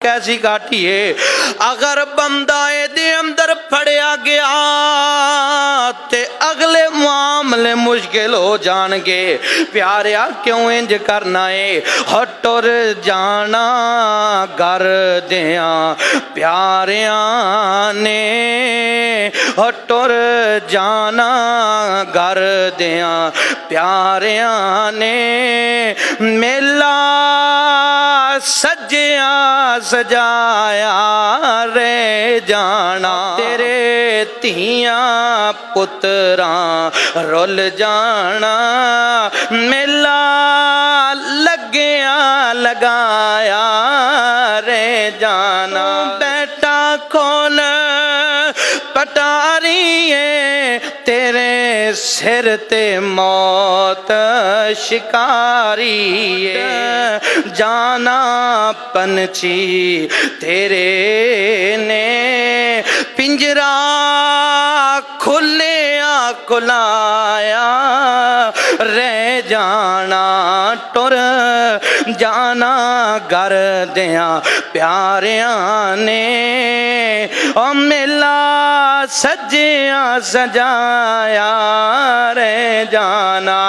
कैसी काटिए अगर बंदा दे अंदर फड़िया गया ते अगले मामले मुश्किल हो जाणगे। प्यारिया क्यों इंज करना है हटुर जाना घर दिया प्यारिया ने हटुर जाना घर दिया प्यारिया ने मेला सजिया सजाया रे जाना तेरे धीआं पुत्रां रुल जाना मेला लग्गिया लगाया रे जाना बेटा खोल पटारिए तेरे सिर ते मौत शिकारी जाना पंछी तेरे ने पिंजरा खुलिया खुलाया रह जाना टुर जाना घर दिया प्यारिया ने ओ मेला सजिया सजाया रह जाना।